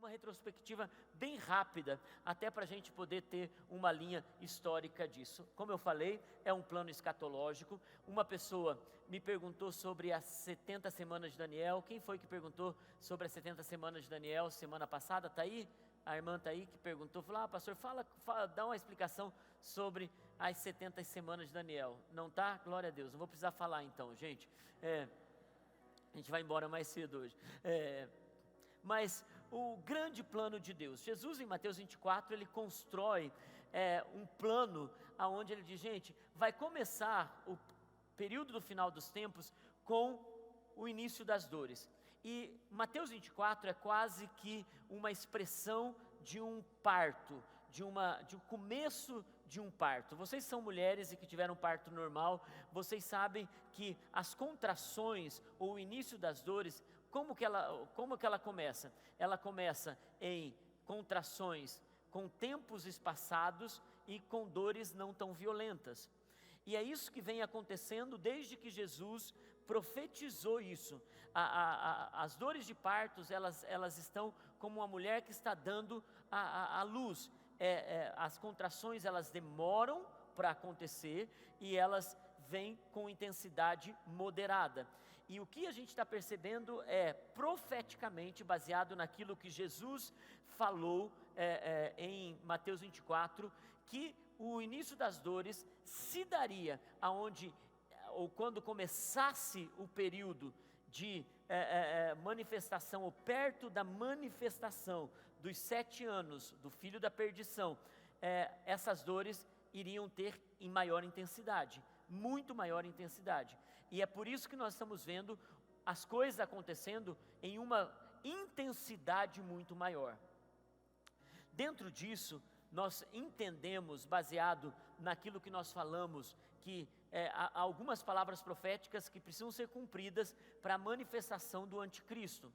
uma retrospectiva bem rápida, até para a gente poder ter uma linha histórica disso. Como eu falei, é um plano escatológico. Uma pessoa me perguntou sobre as 70 semanas de Daniel. Quem foi que perguntou sobre as 70 semanas de Daniel semana passada? Está aí? A irmã está aí que perguntou, falou, pastor, dá uma explicação sobre as 70 semanas de Daniel. Não está? Glória a Deus, não vou precisar falar então, gente. A gente vai embora mais cedo hoje. Mas o grande plano de Deus, Jesus em Mateus 24, ele constrói um plano onde ele diz, gente, vai começar o período do final dos tempos com o início das dores. E Mateus 24 é quase que uma expressão de um parto, de um começo de um parto. Vocês são mulheres e que tiveram parto normal, vocês sabem que as contrações ou o início das dores, como que ela começa? Ela começa em contrações com tempos espaçados e com dores não tão violentas. E é isso que vem acontecendo desde que Jesus profetizou isso. As dores de partos, elas estão como uma mulher que está dando a luz. As contrações, elas demoram para acontecer e elas vêm com intensidade moderada. E o que a gente está percebendo é profeticamente baseado naquilo que Jesus falou em Mateus 24, que o início das dores se daria ou quando começasse o período de manifestação, ou perto da manifestação dos 7 anos do filho da perdição, essas dores iriam ter em maior intensidade, muito maior intensidade. E é por isso que nós estamos vendo as coisas acontecendo em uma intensidade muito maior. Dentro disso, nós entendemos, baseado naquilo que nós falamos, que há algumas palavras proféticas que precisam ser cumpridas para a manifestação do anticristo.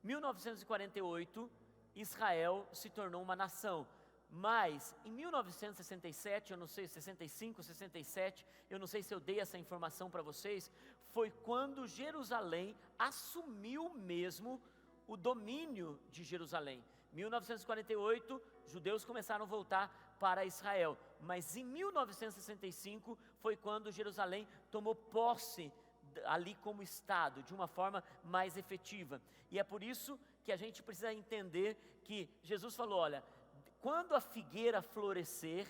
1948, Israel se tornou uma nação, mas em 1967, eu não sei, 65, 67, eu não sei se eu dei essa informação para vocês, foi quando Jerusalém assumiu mesmo o domínio de Jerusalém. 1948, judeus começaram a voltar para Israel, mas em 1965 foi quando Jerusalém tomou posse ali como Estado, de uma forma mais efetiva. E é por isso que a gente precisa entender que Jesus falou, olha, quando a figueira florescer,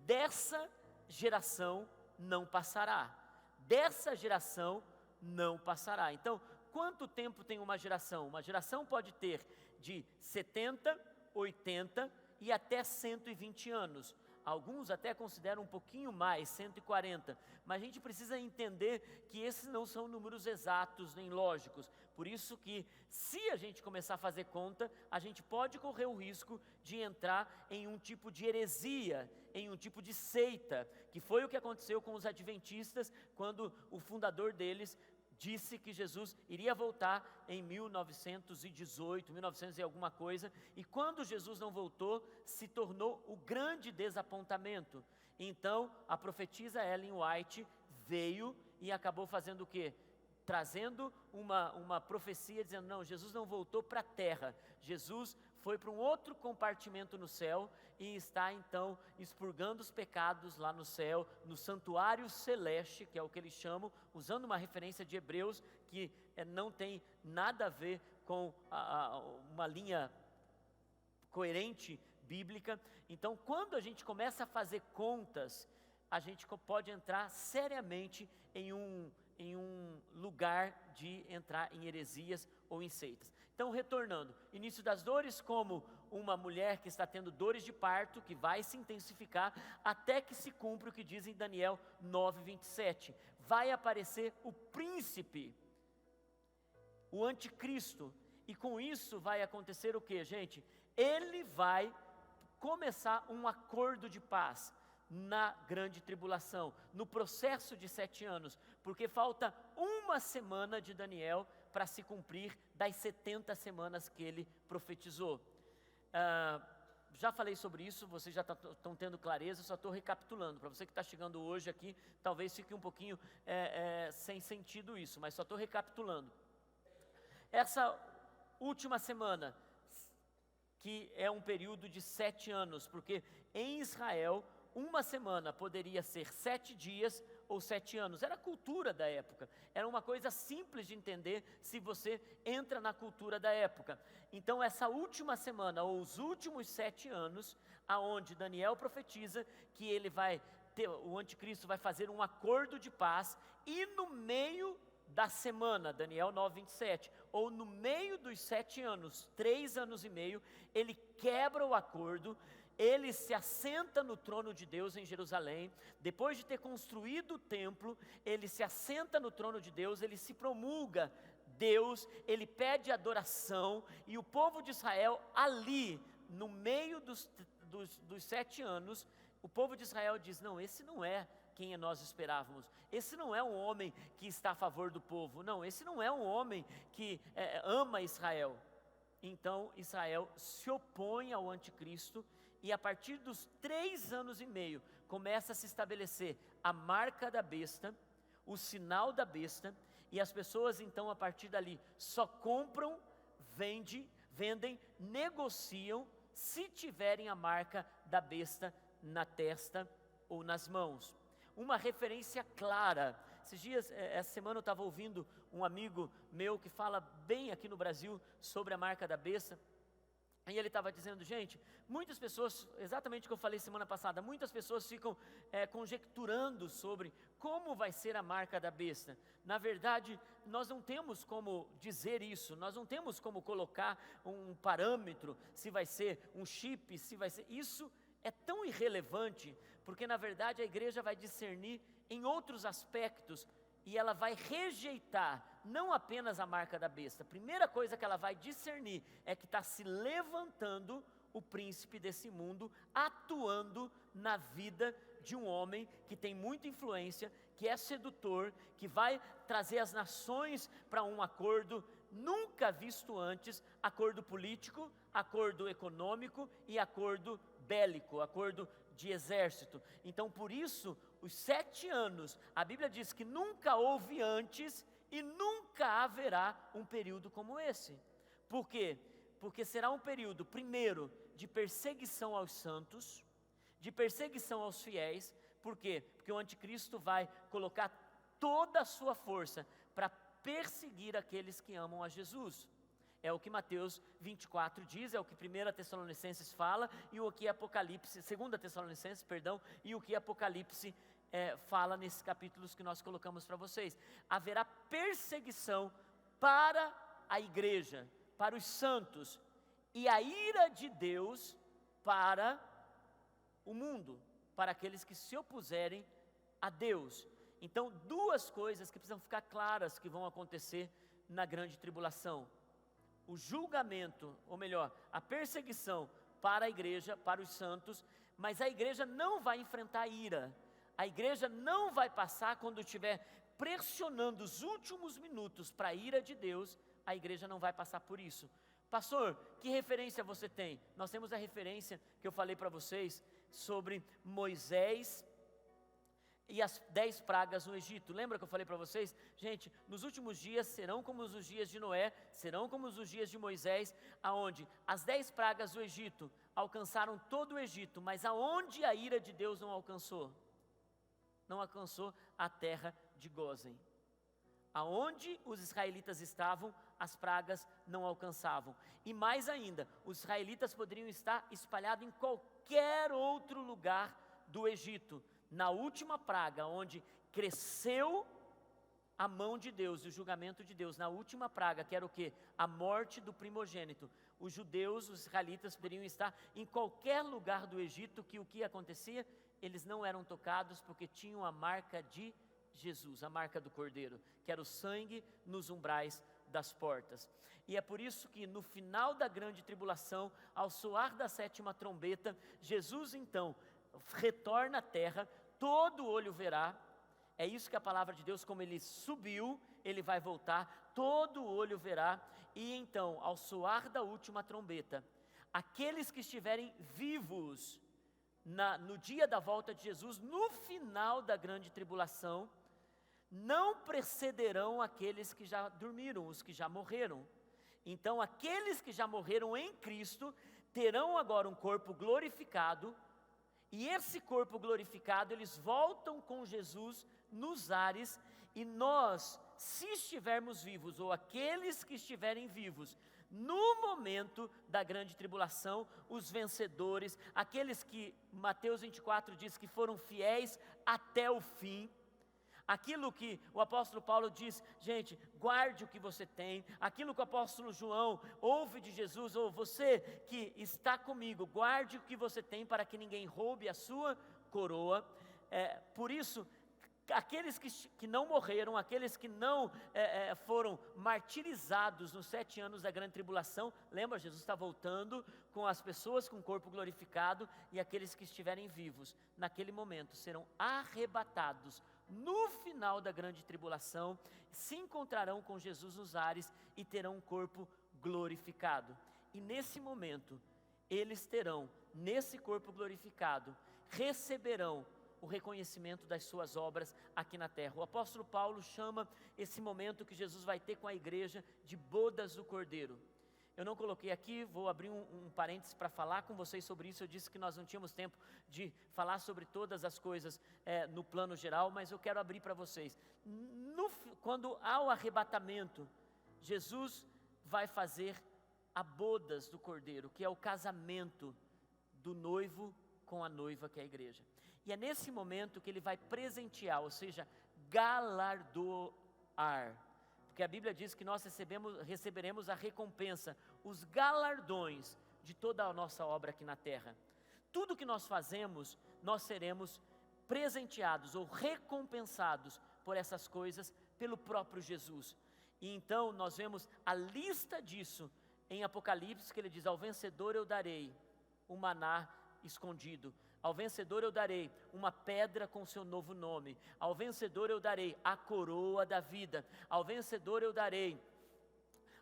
dessa geração não passará, dessa geração não passará. Então, quanto tempo tem uma geração? Uma geração pode ter de 70, 80 e até 120 anos. Alguns até consideram um pouquinho mais, 140. Mas a gente precisa entender que esses não são números exatos nem lógicos. Por isso que, se a gente começar a fazer conta, a gente pode correr o risco de entrar em um tipo de heresia, em um tipo de seita, que foi o que aconteceu com os adventistas, quando o fundador deles disse que Jesus iria voltar em 1918, 1900 e alguma coisa, e quando Jesus não voltou, se tornou o grande desapontamento. Então, a profetisa Ellen White veio e acabou fazendo o quê? Trazendo uma profecia dizendo, não, Jesus não voltou para a terra, Jesus foi para um outro compartimento no céu e está então expurgando os pecados lá no céu, no santuário celeste, que é o que eles chamam, usando uma referência de Hebreus, que não tem nada a ver com uma linha coerente bíblica. Então, quando a gente começa a fazer contas, a gente pode entrar seriamente em um lugar de entrar em heresias ou em seitas. Então, retornando, início das dores como uma mulher que está tendo dores de parto, que vai se intensificar, até que se cumpra o que diz em Daniel 9:27. Vai aparecer o príncipe, o anticristo, e com isso vai acontecer o que, gente? Ele vai começar um acordo de paz na grande tribulação, no processo de 7 anos, porque falta uma semana de Daniel para se cumprir das 70 semanas que ele profetizou. Já falei sobre isso, vocês já estão tendo clareza, só estou recapitulando. Para você que está chegando hoje aqui, talvez fique um pouquinho sem sentido isso, mas só estou recapitulando. Essa última semana, que é um período de 7 anos, porque em Israel, uma semana poderia ser 7 dias ou 7 anos, era a cultura da época, era uma coisa simples de entender se você entra na cultura da época. Então essa última semana, ou os últimos 7 anos, aonde Daniel profetiza que o anticristo vai fazer um acordo de paz, e no meio da semana, Daniel 9:27, ou no meio dos 7 anos, 3 anos e meio, ele quebra o acordo, ele se assenta no trono de Deus em Jerusalém, depois de ter construído o templo, ele se assenta no trono de Deus, ele se promulga Deus, ele pede adoração, e o povo de Israel ali, no meio dos 7 anos, o povo de Israel diz, não, esse não é quem nós esperávamos, esse não é um homem que está a favor do povo, não, esse não é um homem que ama Israel. Então Israel se opõe ao anticristo, e a partir dos 3 anos e meio, começa a se estabelecer a marca da besta, o sinal da besta, e as pessoas então a partir dali só compram, vendem, negociam, se tiverem a marca da besta na testa ou nas mãos. Uma referência clara. Esses dias, essa semana eu estava ouvindo um amigo meu que fala bem aqui no Brasil sobre a marca da besta, e ele estava dizendo, gente, muitas pessoas, exatamente o que eu falei semana passada, muitas pessoas ficam conjecturando sobre como vai ser a marca da besta. Na verdade, nós não temos como dizer isso, nós não temos como colocar um parâmetro, se vai ser um chip, se vai ser... Isso é tão irrelevante, porque na verdade a igreja vai discernir em outros aspectos, e ela vai rejeitar não apenas a marca da besta. A primeira coisa que ela vai discernir é que está se levantando o príncipe desse mundo, atuando na vida de um homem que tem muita influência, que é sedutor, que vai trazer as nações para um acordo nunca visto antes, acordo político, acordo econômico e acordo bélico, acordo de exército. Então por isso, os 7 anos, a Bíblia diz que nunca houve antes e nunca haverá um período como esse. Por quê? Porque será um período, primeiro, de perseguição aos santos, de perseguição aos fiéis. Por quê? Porque o anticristo vai colocar toda a sua força para perseguir aqueles que amam a Jesus. É o que Mateus 24 diz, é o que 1 Tessalonicenses fala, e o que Apocalipse, 2 Tessalonicenses, perdão, e o que Apocalipse fala nesses capítulos que nós colocamos para vocês. Haverá perseguição para a igreja, para os santos, e a ira de Deus para o mundo, para aqueles que se opuserem a Deus. Então, 2 coisas que precisam ficar claras que vão acontecer na grande tribulação. O julgamento, ou melhor, a perseguição para a igreja, para os santos, mas a igreja não vai enfrentar ira. A igreja não vai passar quando estiver pressionando os últimos minutos para a ira de Deus, a igreja não vai passar por isso. Pastor, que referência você tem? Nós temos a referência que eu falei para vocês sobre Moisés e as 10 pragas no Egito. Lembra que eu falei para vocês? Gente, nos últimos dias serão como os dias de Noé, serão como os dias de Moisés, aonde as 10 pragas do Egito alcançaram todo o Egito, mas aonde a ira de Deus não alcançou? Não alcançou a terra de Gósen. Aonde os israelitas estavam, as pragas não alcançavam. E mais ainda, os israelitas poderiam estar espalhados em qualquer outro lugar do Egito. Na última praga, onde cresceu a mão de Deus e o julgamento de Deus, na última praga, que era o quê? A morte do primogênito. Os judeus, os israelitas poderiam estar em qualquer lugar do Egito, que o que acontecia? Eles não eram tocados porque tinham a marca de Jesus, a marca do Cordeiro, que era o sangue nos umbrais das portas. E é por isso que no final da grande tribulação, ao soar da 7ª trombeta, Jesus então retorna à terra, todo olho verá. É isso que a palavra de Deus, como ele subiu, ele vai voltar, todo olho verá. E então, ao soar da última trombeta, aqueles que estiverem vivos no dia da volta de Jesus, no final da grande tribulação, não precederão aqueles que já dormiram, os que já morreram. Então, aqueles que já morreram em Cristo terão agora um corpo glorificado, e esse corpo glorificado, eles voltam com Jesus nos ares, e nós, se estivermos vivos, ou aqueles que estiverem vivos, no momento da grande tribulação, os vencedores, aqueles que Mateus 24 diz que foram fiéis até o fim, aquilo que o apóstolo Paulo diz, gente, guarde o que você tem, aquilo que o apóstolo João ouve de Jesus, ou você que está comigo, guarde o que você tem para que ninguém roube a sua coroa. Por isso, aqueles que não morreram, aqueles que não foram martirizados nos 7 anos da grande tribulação, lembra, Jesus está voltando com as pessoas com o corpo glorificado, e aqueles que estiverem vivos, naquele momento, serão arrebatados no final da grande tribulação, se encontrarão com Jesus nos ares e terão um corpo glorificado. E nesse momento, eles terão, nesse corpo glorificado, receberão o reconhecimento das suas obras aqui na terra. O apóstolo Paulo chama esse momento que Jesus vai ter com a igreja de bodas do Cordeiro. Eu não coloquei aqui, vou abrir um parênteses para falar com vocês sobre isso. Eu disse que nós não tínhamos tempo de falar sobre todas as coisas no plano geral, mas eu quero abrir para vocês. Quando há o arrebatamento, Jesus vai fazer a bodas do Cordeiro, que é o casamento do noivo com a noiva, que é a igreja. E é nesse momento que ele vai presentear, ou seja, galardoar. Porque a Bíblia diz que nós receberemos a recompensa, os galardões de toda a nossa obra aqui na terra. Tudo que nós fazemos, nós seremos presenteados ou recompensados por essas coisas pelo próprio Jesus. E então nós vemos a lista disso em Apocalipse, que ele diz: ao vencedor eu darei o maná escondido. Ao vencedor eu darei uma pedra com seu novo nome. Ao vencedor eu darei a coroa da vida. Ao vencedor eu darei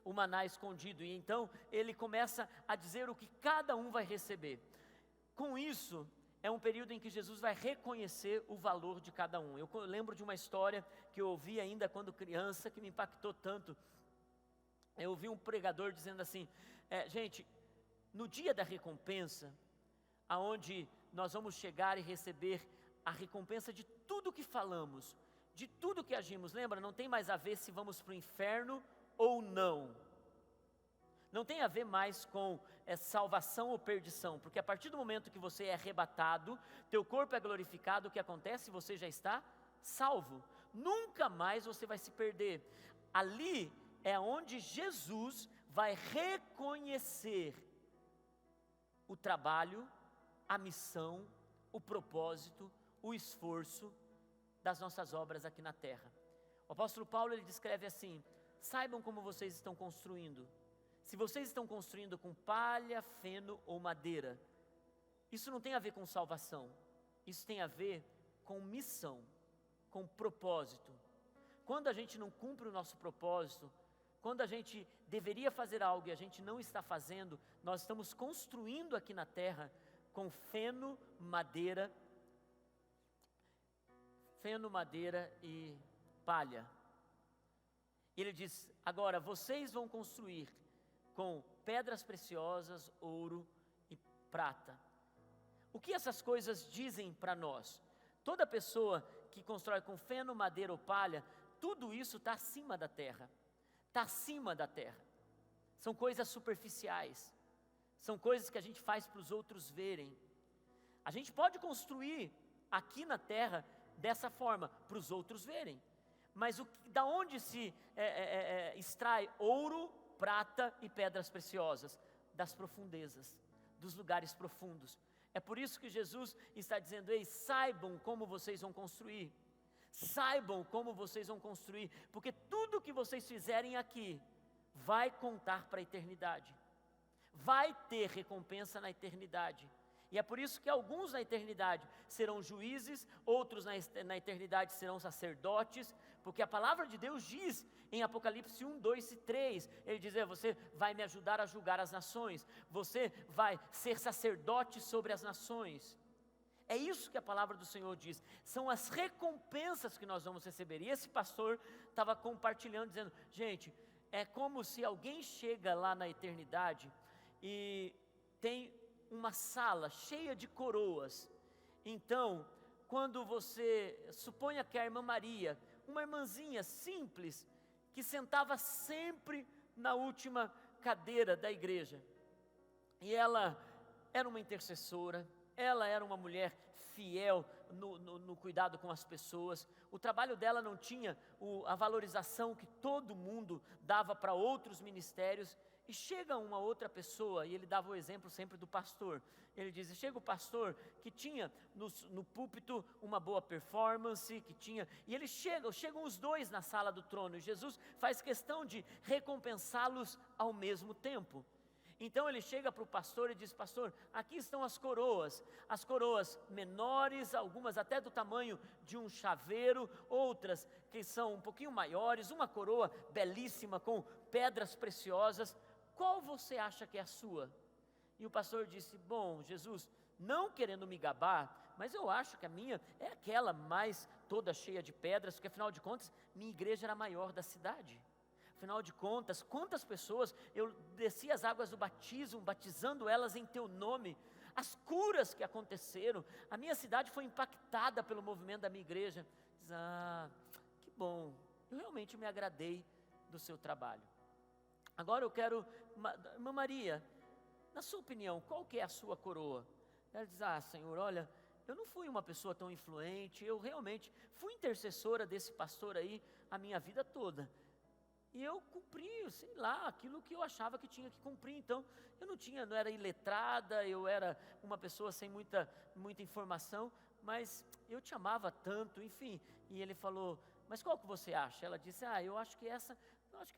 o maná escondido. E então ele começa a dizer o que cada um vai receber. Com isso, é um período em que Jesus vai reconhecer o valor de cada um. Eu lembro de uma história que eu ouvi ainda quando criança, que me impactou tanto. Eu ouvi um pregador dizendo assim, gente, no dia da recompensa, aonde nós vamos chegar e receber a recompensa de tudo que falamos, de tudo que agimos. Lembra, não tem mais a ver se vamos para o inferno ou não. Não tem a ver mais com salvação ou perdição, porque a partir do momento que você é arrebatado, teu corpo é glorificado, o que acontece? Você já está salvo. Nunca mais você vai se perder. Ali é onde Jesus vai reconhecer o trabalho, a missão, o propósito, o esforço das nossas obras aqui na terra. O apóstolo Paulo, ele descreve assim: saibam como vocês estão construindo. Se vocês estão construindo com palha, feno ou madeira, isso não tem a ver com salvação, isso tem a ver com missão, com propósito. Quando a gente não cumpre o nosso propósito, quando a gente deveria fazer algo e a gente não está fazendo, nós estamos construindo aqui na terra com feno, madeira e palha. Ele diz: agora vocês vão construir com pedras preciosas, ouro e prata. O que essas coisas dizem para nós? Toda pessoa que constrói com feno, madeira ou palha, tudo isso está acima da terra. Está acima da terra. São coisas superficiais. São coisas que a gente faz para os outros verem. A gente pode construir aqui na terra dessa forma, para os outros verem. Mas da onde se extrai ouro, prata e pedras preciosas? Das profundezas, dos lugares profundos. É por isso que Jesus está dizendo: ei, saibam como vocês vão construir. Saibam como vocês vão construir, porque tudo que vocês fizerem aqui vai contar para a eternidade. Vai ter recompensa na eternidade. E é por isso que alguns na eternidade serão juízes, outros na eternidade serão sacerdotes, porque a palavra de Deus diz em Apocalipse 1, 2 e 3, ele diz: você vai me ajudar a julgar as nações, você vai ser sacerdote sobre as nações. É isso que a palavra do Senhor diz, são as recompensas que nós vamos receber. E esse pastor estava compartilhando, dizendo: gente, é como se alguém chega lá na eternidade e tem uma sala cheia de coroas. Então, quando você, suponha que a irmã Maria, uma irmãzinha simples, que sentava sempre na última cadeira da igreja, e ela era uma intercessora, ela era uma mulher fiel no cuidado com as pessoas, o trabalho dela não tinha a valorização que todo mundo dava para outros ministérios. E chega uma outra pessoa, e ele dava o exemplo sempre do pastor. Ele diz, chega o pastor que tinha no púlpito uma boa performance, e chegam os dois na sala do trono, e Jesus faz questão de recompensá-los ao mesmo tempo. Então ele chega para o pastor e diz, pastor, aqui estão as coroas menores, algumas até do tamanho de um chaveiro, outras que são um pouquinho maiores, uma coroa belíssima com pedras preciosas. Qual você acha que é a sua? E o pastor disse, bom, Jesus, não querendo me gabar, mas eu acho que a minha é aquela mais toda cheia de pedras, porque afinal de contas, minha igreja era a maior da cidade. Afinal de contas, quantas pessoas eu desci as águas do batismo, batizando elas em teu nome, as curas que aconteceram, a minha cidade foi impactada pelo movimento da minha igreja. Diz, que bom, eu realmente me agradei do seu trabalho. Agora eu quero, irmã Maria, na sua opinião, qual que é a sua coroa? Ela diz, Senhor, olha, eu não fui uma pessoa tão influente, eu realmente fui intercessora desse pastor aí a minha vida toda. E eu cumpri, sei lá, aquilo que eu achava que tinha que cumprir. Então, eu não era iletrada, eu era uma pessoa sem muita informação, mas eu te amava tanto, enfim. E ele falou, mas qual que você acha? Ela disse, eu acho que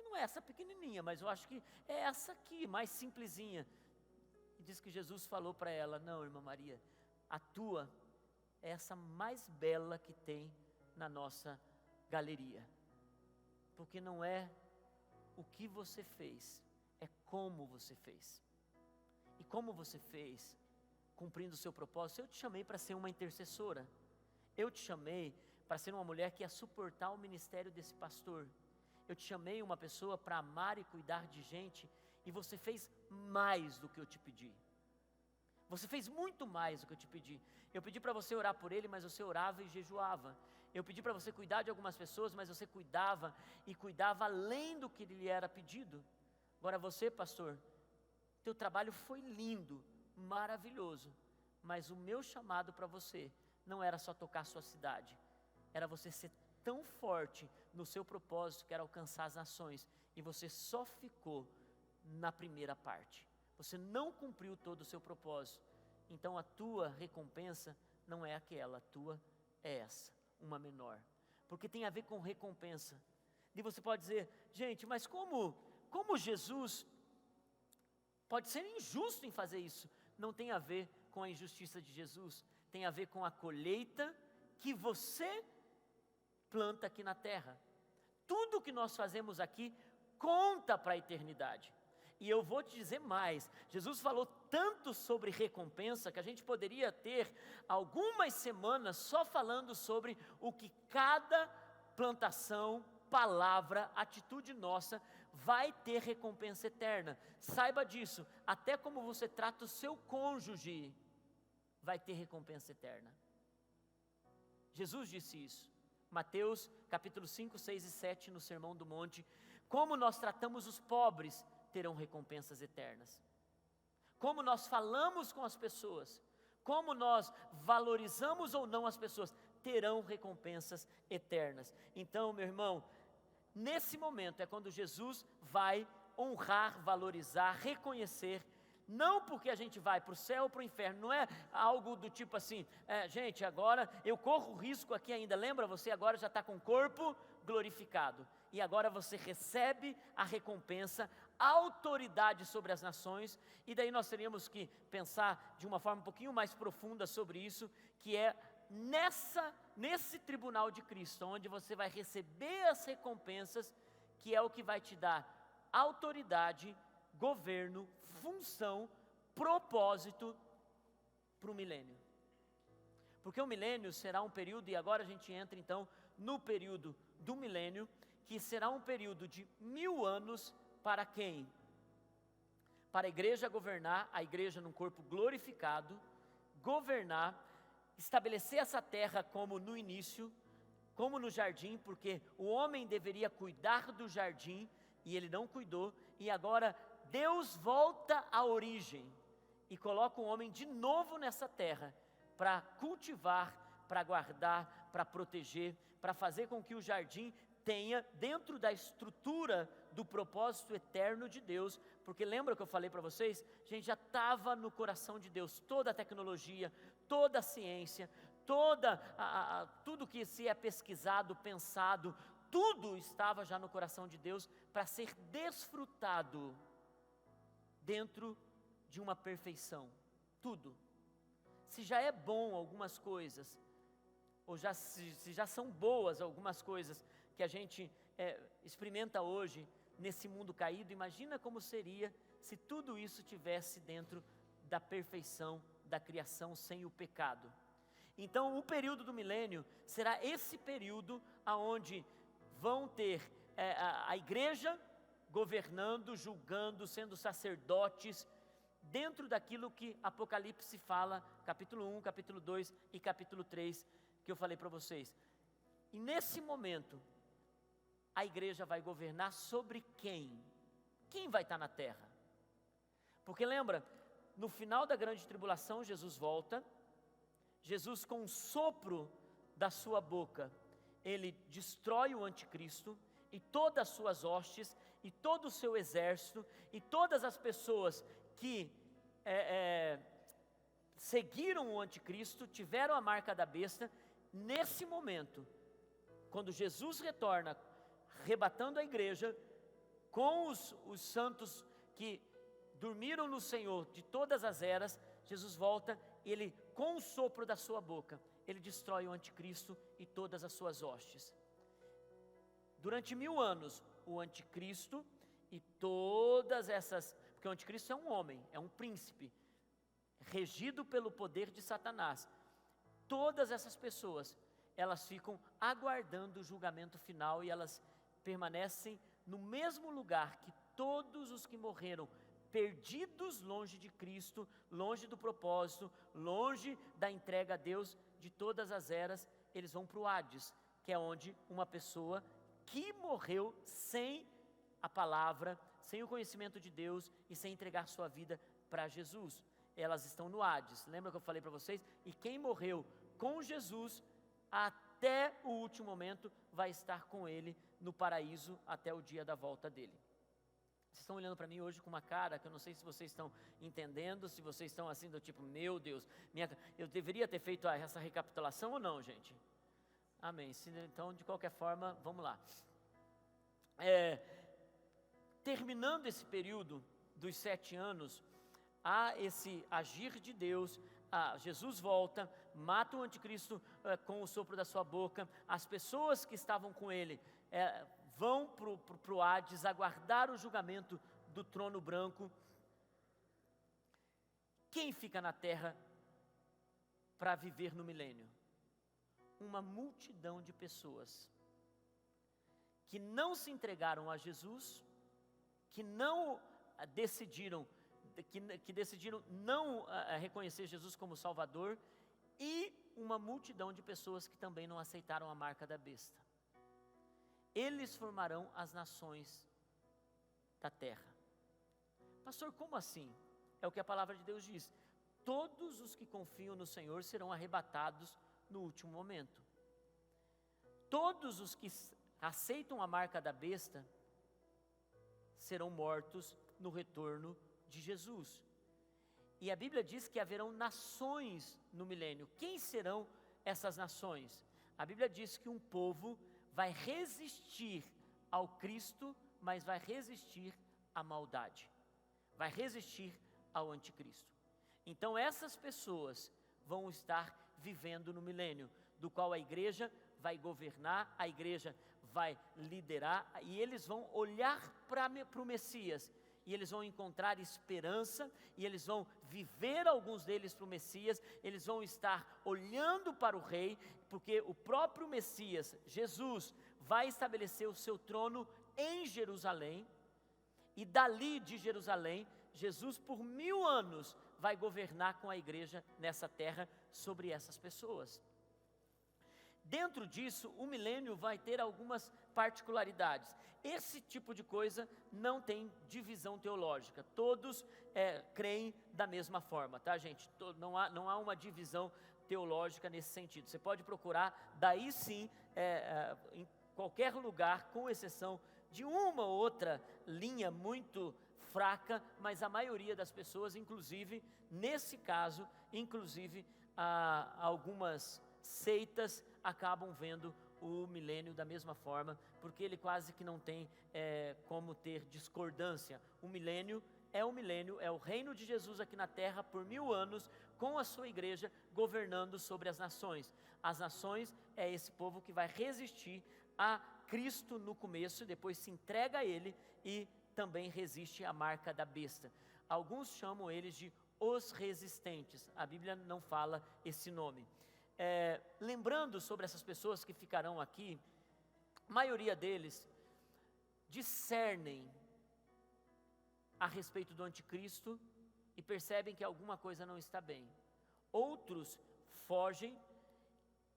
não é essa pequenininha, mas eu acho que é essa aqui, mais simplesinha. E diz que Jesus falou para ela, não, irmã Maria, a tua é essa mais bela que tem na nossa galeria. Porque não é o que você fez, é como você fez. E como você fez, cumprindo o seu propósito. Eu te chamei para ser uma intercessora. Eu te chamei para ser uma mulher que ia suportar o ministério desse pastor. Eu te chamei uma pessoa para amar e cuidar de gente, e você fez mais do que eu te pedi. Você fez muito mais do que eu te pedi. Eu pedi para você orar por ele, mas você orava e jejuava. Eu pedi para você cuidar de algumas pessoas, mas você cuidava e cuidava além do que lhe era pedido. Agora você, pastor, teu trabalho foi lindo, maravilhoso, mas o meu chamado para você não era só tocar a sua cidade, era você ser tão forte no seu propósito que era alcançar as nações, e você só ficou na primeira parte. Você não cumpriu todo o seu propósito. Então a tua recompensa não é aquela, a tua é essa, uma menor. Porque tem a ver com recompensa. E você pode dizer, gente, mas como Jesus pode ser injusto em fazer isso? Não tem a ver com a injustiça de Jesus, tem a ver com a colheita que você planta aqui na terra. Tudo que nós fazemos aqui conta para a eternidade. E eu vou te dizer mais, Jesus falou tanto sobre recompensa, que a gente poderia ter algumas semanas só falando sobre o que cada plantação, palavra, atitude nossa vai ter recompensa eterna. Saiba disso, até como você trata o seu cônjuge, vai ter recompensa eterna. Jesus disse isso, Mateus capítulo 5, 6 e 7 no Sermão do Monte. Como nós tratamos os pobres, terão recompensas eternas. Como nós falamos com as pessoas, como nós valorizamos ou não as pessoas, terão recompensas eternas. Então, meu irmão, nesse momento é quando Jesus vai honrar, valorizar, reconhecer, não porque a gente vai para o céu ou para o inferno, não é algo do tipo assim, gente, agora eu corro risco aqui ainda, lembra, você agora já está com o corpo glorificado, e agora você recebe a recompensa, a autoridade sobre as nações, e daí nós teríamos que pensar de uma forma um pouquinho mais profunda sobre isso, que é nesse tribunal de Cristo, onde você vai receber as recompensas, que é o que vai te dar autoridade, governo, função, propósito para o milênio. Porque o milênio será um período, e agora a gente entra então no período do milênio, que será um período de 1000 anos para quem? para a igreja governar, a igreja num corpo glorificado, governar, estabelecer essa terra como no início, como no jardim, porque o homem deveria cuidar do jardim e ele não cuidou, e agora Deus volta à origem e coloca o homem de novo nessa terra para cultivar, para guardar, para proteger, para fazer com que o jardim tenha dentro da estrutura do propósito eterno de Deus, porque lembra que eu falei para vocês? A gente já estava no coração de Deus, toda a tecnologia, toda a ciência, tudo que se é pesquisado, pensado, tudo estava já no coração de Deus para ser desfrutado dentro de uma perfeição, tudo. Se já é bom algumas coisas, ou se já são boas algumas coisas que a gente experimenta hoje nesse mundo caído, imagina como seria se tudo isso tivesse dentro da perfeição da criação sem o pecado. Então o período do milênio será esse período aonde vão ter a igreja governando, julgando, sendo sacerdotes, dentro daquilo que Apocalipse fala, capítulo 1, capítulo 2 e capítulo 3, que eu falei para vocês. E nesse momento, a igreja vai governar sobre quem? Quem vai estar na terra? Porque lembra, no final da grande tribulação, Jesus volta, Jesus com um sopro da sua boca, ele destrói o anticristo, e todas as suas hostes, e todo o seu exército, e todas as pessoas que seguiram o anticristo, tiveram a marca da besta. Nesse momento, quando Jesus retorna, arrebatando a igreja, com os santos que dormiram no Senhor de todas as eras, Jesus volta e ele, com o sopro da sua boca, ele destrói o anticristo e todas as suas hostes. Durante 1000 anos, o anticristo e todas essas, porque o anticristo é um homem, é um príncipe, regido pelo poder de Satanás. Todas essas pessoas, elas ficam aguardando o julgamento final e elas permanecem no mesmo lugar que todos os que morreram, perdidos longe de Cristo, longe do propósito, longe da entrega a Deus de todas as eras. Eles vão para o Hades, que é onde uma pessoa que morreu sem a palavra, sem o conhecimento de Deus e sem entregar sua vida para Jesus, elas estão no Hades. Lembra que eu falei para vocês? E quem morreu com Jesus até o último momento vai estar com ele no paraíso até o dia da volta dele. Vocês estão olhando para mim hoje com uma cara que eu não sei se vocês estão entendendo, se vocês estão assim do tipo, meu Deus, eu deveria ter feito essa recapitulação ou não, gente? Amém. Então, de qualquer forma, vamos lá. Terminando esse período dos 7 anos, há esse agir de Deus. Jesus volta, mata o anticristo com o sopro da sua boca. As pessoas que estavam com ele vão para o Hades aguardar o julgamento do trono branco. Quem fica na terra para viver no milênio? Uma multidão de pessoas que não se entregaram a Jesus, que não decidiram não reconhecer Jesus como Salvador, e uma multidão de pessoas que também não aceitaram a marca da besta. Eles formarão as nações da terra. Pastor, como assim? É o que a palavra de Deus diz. Todos os que confiam no Senhor serão arrebatados no último momento. Todos os que aceitam a marca da besta serão mortos no retorno de Jesus. E a Bíblia diz que haverão nações no milênio. Quem serão essas nações? A Bíblia diz que um povo vai resistir ao Cristo, mas vai resistir à maldade, vai resistir ao anticristo. Então essas pessoas vão estar vivendo no milênio, do qual a igreja vai governar, a igreja vai liderar, e eles vão olhar para o Messias, e eles vão encontrar esperança, e eles vão viver, alguns deles, para o Messias. Eles vão estar olhando para o Rei, porque o próprio Messias, Jesus, vai estabelecer o seu trono em Jerusalém, e dali de Jerusalém Jesus por 1000 anos vai governar com a igreja nessa terra sobre essas pessoas. Dentro disso, o milênio vai ter algumas particularidades. Esse tipo de coisa não tem divisão teológica. Todos creem da mesma forma, tá, gente? Não há uma divisão teológica nesse sentido. Você pode procurar, daí sim, em qualquer lugar, com exceção de uma ou outra linha muito fraca, mas a maioria das pessoas, inclusive, nesse caso, algumas seitas acabam vendo o milênio da mesma forma, porque ele quase que não tem como ter discordância. O milênio, é o reino de Jesus aqui na terra por 1000 anos, com a sua igreja governando sobre as nações. As nações é esse povo que vai resistir a Cristo no começo, depois se entrega a Ele e também resiste à marca da besta. Alguns chamam eles de os resistentes, a Bíblia não fala esse nome. Lembrando sobre essas pessoas que ficarão aqui, a maioria deles discernem a respeito do anticristo e percebem que alguma coisa não está bem. Outros fogem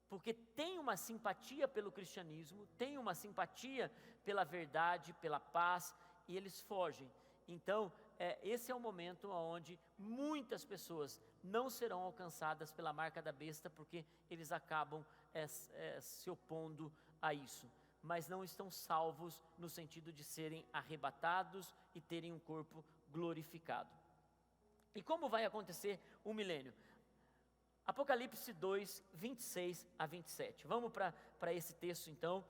porque têm uma simpatia pelo cristianismo, têm uma simpatia pela verdade, pela paz, e eles fogem. Então, esse é o momento onde muitas pessoas não serão alcançadas pela marca da besta, porque eles acabam se opondo a isso. Mas não estão salvos no sentido de serem arrebatados e terem um corpo glorificado. E como vai acontecer o milênio? Apocalipse 2, 26 a 27. Vamos para esse texto então.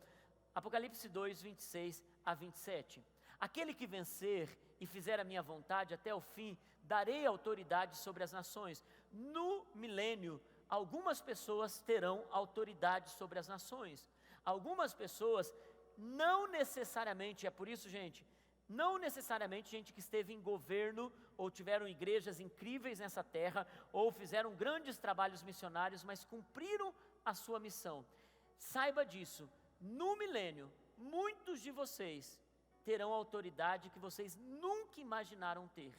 Apocalipse 2, 26 a 27. Aquele que vencer e fizer a minha vontade até o fim, darei autoridade sobre as nações. No milênio, algumas pessoas terão autoridade sobre as nações. Algumas pessoas, não necessariamente, é por isso, gente, não necessariamente gente que esteve em governo, ou tiveram igrejas incríveis nessa terra, ou fizeram grandes trabalhos missionários, mas cumpriram a sua missão. Saiba disso, no milênio, muitos de vocês terão autoridade que vocês nunca imaginaram ter.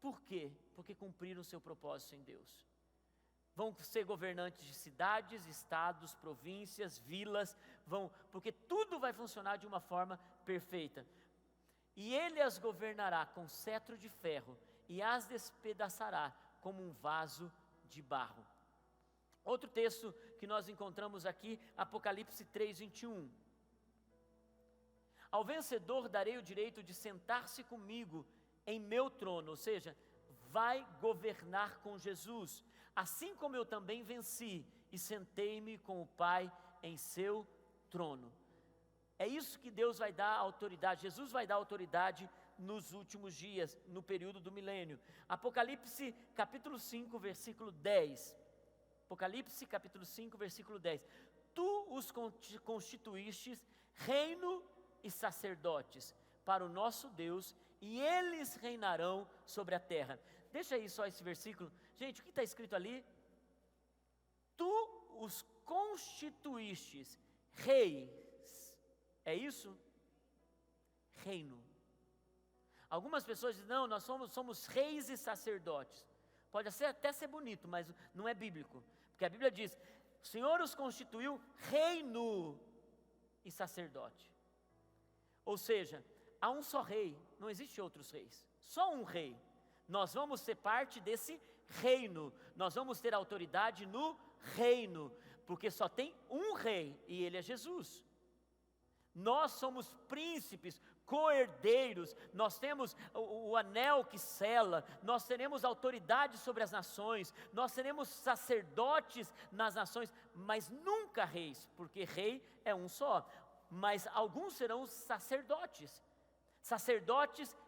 Por quê? Porque cumpriram o seu propósito em Deus. Vão ser governantes de cidades, estados, províncias, vilas, porque tudo vai funcionar de uma forma perfeita. E Ele as governará com cetro de ferro e as despedaçará como um vaso de barro. Outro texto que nós encontramos aqui, Apocalipse 3, 21. Ao vencedor darei o direito de sentar-se comigo em meu trono, ou seja, vai governar com Jesus, assim como eu também venci e sentei-me com o Pai em seu trono. É isso que Deus vai dar autoridade, Jesus vai dar autoridade nos últimos dias, no período do milênio. Apocalipse capítulo 5, versículo 10. Apocalipse capítulo 5, versículo 10. Tu os constituístes reino e sacerdotes para o nosso Deus, e eles reinarão sobre a terra. Deixa aí só esse versículo. Gente, o que está escrito ali? Tu os constituístes reis. É isso? Reino. Algumas pessoas dizem, não, nós somos reis e sacerdotes. Pode até ser bonito, mas não é bíblico. Porque a Bíblia diz, o Senhor os constituiu reino e sacerdote. Ou seja, há um só rei, não existe outros reis, só um rei. Nós vamos ser parte desse reino, nós vamos ter autoridade no reino, porque só tem um rei e ele é Jesus. Nós somos príncipes, co-herdeiros, nós temos o anel que sela, nós teremos autoridade sobre as nações, nós seremos sacerdotes nas nações, mas nunca reis, porque rei é um só. Mas alguns serão sacerdotes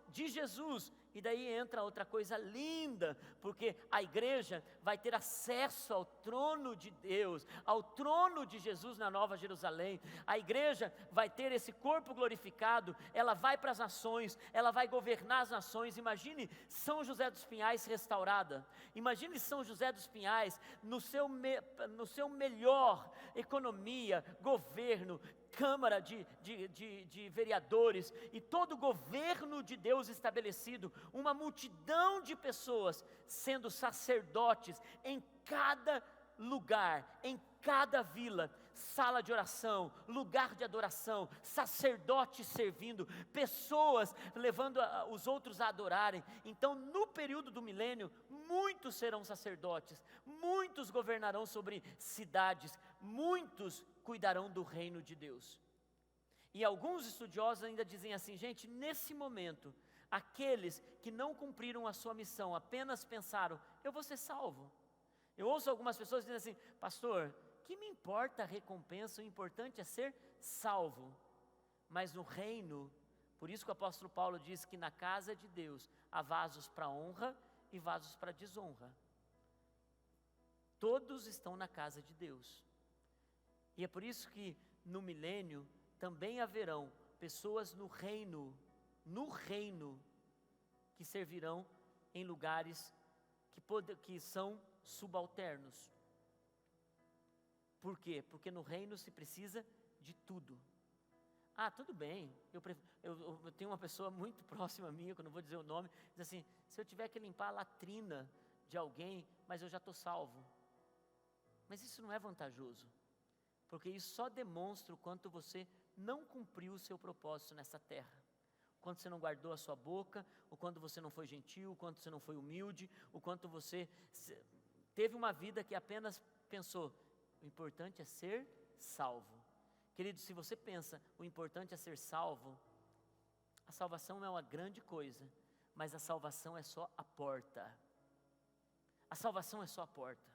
de Jesus. E daí entra outra coisa linda, porque a igreja vai ter acesso ao trono de Deus, ao trono de Jesus na Nova Jerusalém. A igreja vai ter esse corpo glorificado, ela vai para as nações, ela vai governar as nações. Imagine São José dos Pinhais restaurada, imagine São José dos Pinhais no seu melhor economia, governo, Câmara de vereadores, e todo o governo de Deus Deus estabelecido, uma multidão de pessoas sendo sacerdotes em cada lugar, em cada vila, sala de oração, lugar de adoração, sacerdotes servindo, pessoas levando os outros a adorarem. Então, no período do milênio, muitos serão sacerdotes, muitos governarão sobre cidades, muitos cuidarão do reino de Deus. E alguns estudiosos ainda dizem assim, gente, nesse momento, aqueles que não cumpriram a sua missão, apenas pensaram, eu vou ser salvo. Eu ouço algumas pessoas dizendo assim, pastor, que me importa a recompensa, o importante é ser salvo. Mas no reino, por isso que o apóstolo Paulo diz que na casa de Deus há vasos para honra e vasos para desonra. Todos estão na casa de Deus. E é por isso que no milênio também haverão pessoas no reino, que servirão em lugares que são subalternos. Por quê? Porque no reino se precisa de tudo. Ah, tudo bem, eu tenho uma pessoa muito próxima a mim, que eu não vou dizer o nome, diz assim, se eu tiver que limpar a latrina de alguém, mas eu já estou salvo. Mas isso não é vantajoso, porque isso só demonstra o quanto você não cumpriu o seu propósito nessa terra. O quanto você não guardou a sua boca, o quanto você não foi gentil, o quanto você não foi humilde, o quanto você teve uma vida que apenas pensou, o importante é ser salvo. Querido, se você pensa, o importante é ser salvo, a salvação não é uma grande coisa, mas a salvação é só a porta. A salvação é só a porta.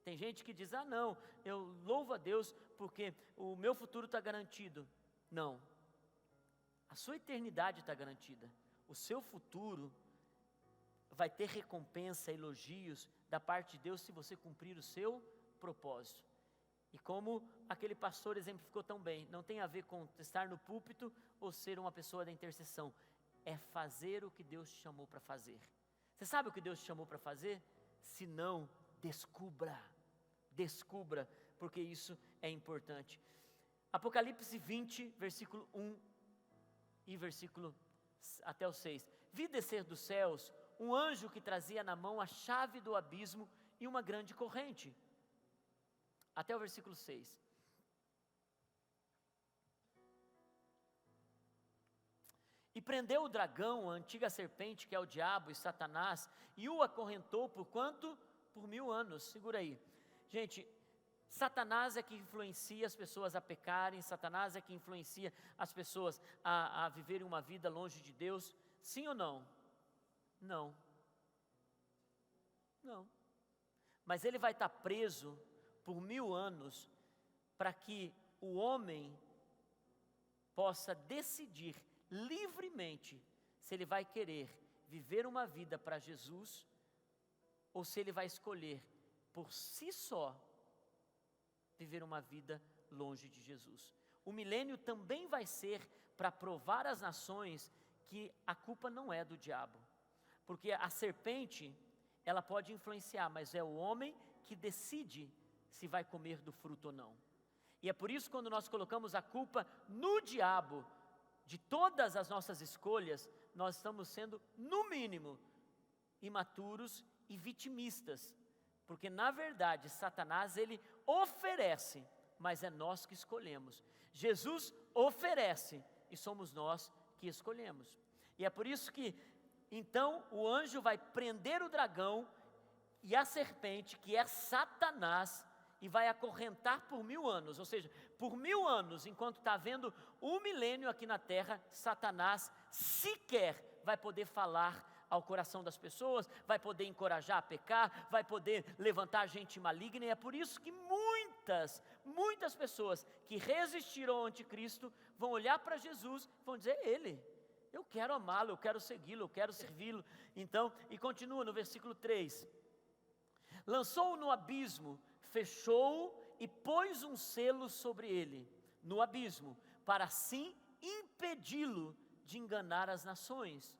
Tem gente que diz, não, eu louvo a Deus porque o meu futuro está garantido. Não, a sua eternidade está garantida. O seu futuro vai ter recompensa, elogios da parte de Deus se você cumprir o seu propósito. E como aquele pastor exemplificou tão bem, não tem a ver com estar no púlpito ou ser uma pessoa da intercessão, é fazer o que Deus te chamou para fazer. Você sabe o que Deus te chamou para fazer? Se não, descubra, porque isso é importante. Apocalipse 20, versículo 1 e versículo até o 6. Vi descer dos céus um anjo que trazia na mão a chave do abismo e uma grande corrente. Até o versículo 6. E prendeu o dragão, a antiga serpente, que é o diabo e Satanás, e o acorrentou por quanto? Por 1000 anos, segura aí. Gente, Satanás é que influencia as pessoas a pecarem, Satanás é que influencia as pessoas a viverem uma vida longe de Deus, sim ou não? Não. Mas ele vai estar preso por 1000 anos, para que o homem possa decidir livremente se ele vai querer viver uma vida para Jesus, ou se ele vai escolher por si só viver uma vida longe de Jesus. O milênio também vai ser para provar às nações que a culpa não é do diabo, porque a serpente, ela pode influenciar, mas é o homem que decide se vai comer do fruto ou não. E é por isso, quando nós colocamos a culpa no diabo de todas as nossas escolhas, nós estamos sendo, no mínimo, imaturos e vitimistas, porque na verdade Satanás, ele oferece, mas é nós que escolhemos. Jesus oferece e somos nós que escolhemos. E é por isso que então o anjo vai prender o dragão e a serpente, que é Satanás, e vai acorrentar por 1000 anos, ou seja, por 1000 anos, enquanto está havendo o milênio aqui na terra, Satanás sequer vai poder falar ao coração das pessoas, vai poder encorajar a pecar, vai poder levantar gente maligna, e é por isso que muitas pessoas que resistiram ao anticristo, vão olhar para Jesus, e vão dizer, eu quero amá-lo, eu quero segui-lo, eu quero servi-lo. Então, e continua no versículo 3, lançou-o no abismo, fechou-o e pôs um selo sobre ele, no abismo, para assim impedi-lo de enganar as nações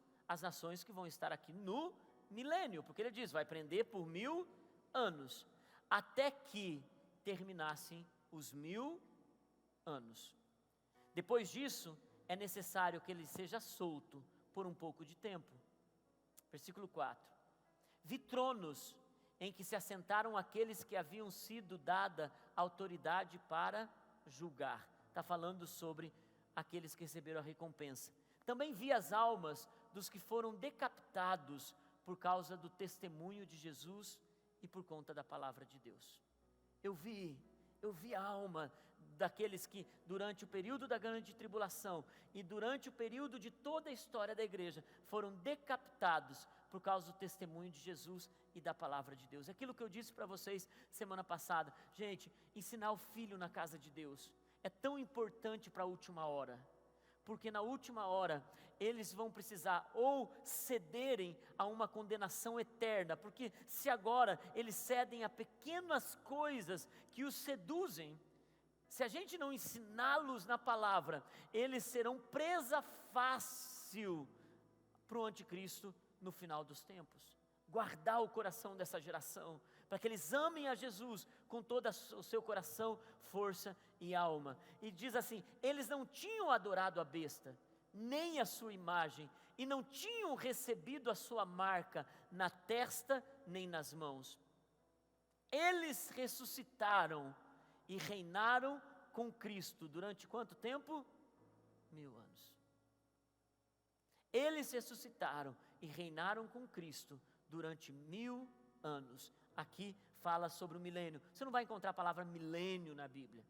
que vão estar aqui no milênio, porque ele diz, vai prender por 1000 anos, até que terminassem os 1000 anos. Depois disso, é necessário que ele seja solto por um pouco de tempo. Versículo 4. Vi tronos em que se assentaram aqueles que haviam sido dada autoridade para julgar. Está falando sobre aqueles que receberam a recompensa. Também vi as almas dos que foram decapitados por causa do testemunho de Jesus e por conta da palavra de Deus. Eu vi a alma daqueles que durante o período da grande tribulação e durante o período de toda a história da igreja foram decapitados por causa do testemunho de Jesus e da palavra de Deus. Aquilo que eu disse para vocês semana passada, gente, ensinar o filho na casa de Deus é tão importante para a última hora, porque na última hora eles vão precisar ou cederem a uma condenação eterna, porque se agora eles cedem a pequenas coisas que os seduzem, se a gente não ensiná-los na palavra, eles serão presa fácil para o anticristo no final dos tempos. Guardar o coração dessa geração, para que eles amem a Jesus com todo o seu coração, força e alma. E diz assim, eles não tinham adorado a besta, nem a sua imagem, e não tinham recebido a sua marca na testa nem nas mãos. Eles ressuscitaram e reinaram com Cristo durante quanto tempo? 1000 anos. Eles ressuscitaram e reinaram com Cristo durante 1000 anos. Aqui fala sobre o milênio. Você não vai encontrar a palavra milênio na Bíblia,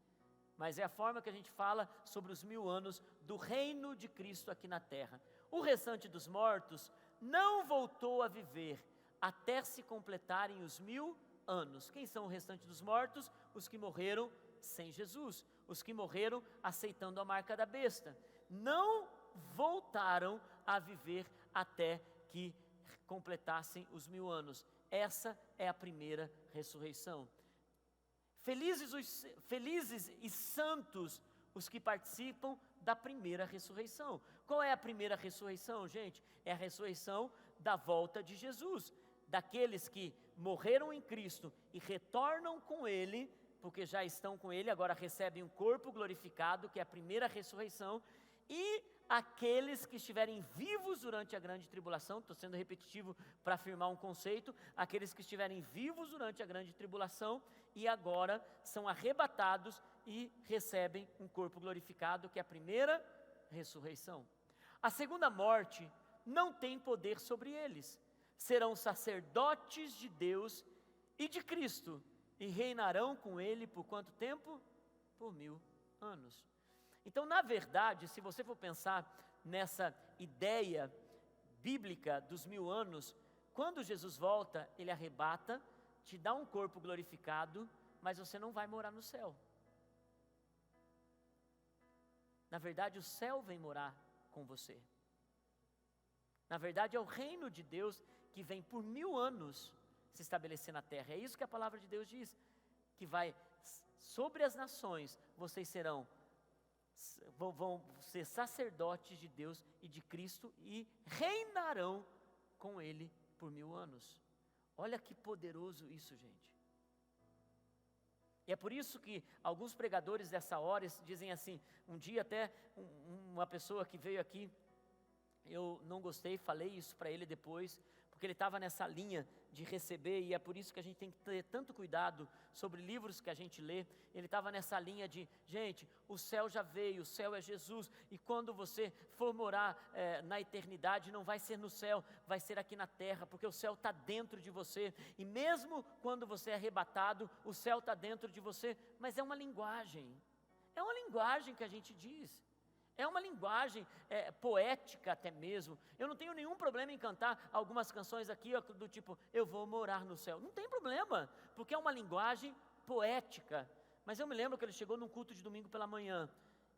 mas é a forma que a gente fala sobre os 1000 anos do reino de Cristo aqui na terra. O restante dos mortos não voltou a viver até se completarem os 1000 anos. Quem são o restante dos mortos? Os que morreram sem Jesus, os que morreram aceitando a marca da besta. Não voltaram a viver até que completassem os 1000 anos. Essa é a primeira ressurreição. Felizes e santos os que participam da primeira ressurreição. Qual é a primeira ressurreição, gente? É a ressurreição da volta de Jesus, daqueles que morreram em Cristo e retornam com Ele, porque já estão com Ele, agora recebem um corpo glorificado, que é a primeira ressurreição, e aqueles que estiverem vivos durante a grande tribulação, estou sendo repetitivo para afirmar um conceito, aqueles que estiverem vivos durante a grande tribulação e agora são arrebatados e recebem um corpo glorificado, que é a primeira ressurreição. A segunda morte não tem poder sobre eles, serão sacerdotes de Deus e de Cristo e reinarão com Ele por quanto tempo? Por 1000 anos. Então, na verdade, se você for pensar nessa ideia bíblica dos 1000 anos, quando Jesus volta, Ele arrebata, te dá um corpo glorificado, mas você não vai morar no céu. Na verdade, o céu vem morar com você. Na verdade, é o reino de Deus que vem por 1000 anos se estabelecer na terra. É isso que a palavra de Deus diz, que vai sobre as nações, vocês vão ser sacerdotes de Deus e de Cristo e reinarão com Ele por 1000 anos. Olha que poderoso isso, gente. E é por isso que alguns pregadores dessa hora dizem assim, um dia até uma pessoa que veio aqui, eu não gostei, falei isso para ele depois, porque ele estava nessa linha de receber, e é por isso que a gente tem que ter tanto cuidado sobre livros que a gente lê. Ele estava nessa linha de, gente, o céu já veio, o céu é Jesus, e quando você for morar na eternidade, não vai ser no céu, vai ser aqui na terra, porque o céu está dentro de você, e mesmo quando você é arrebatado, o céu está dentro de você, mas é uma linguagem que a gente diz. É uma linguagem poética até mesmo. Eu não tenho nenhum problema em cantar algumas canções aqui do tipo, eu vou morar no céu. Não tem problema, porque é uma linguagem poética. Mas eu me lembro que ele chegou num culto de domingo pela manhã,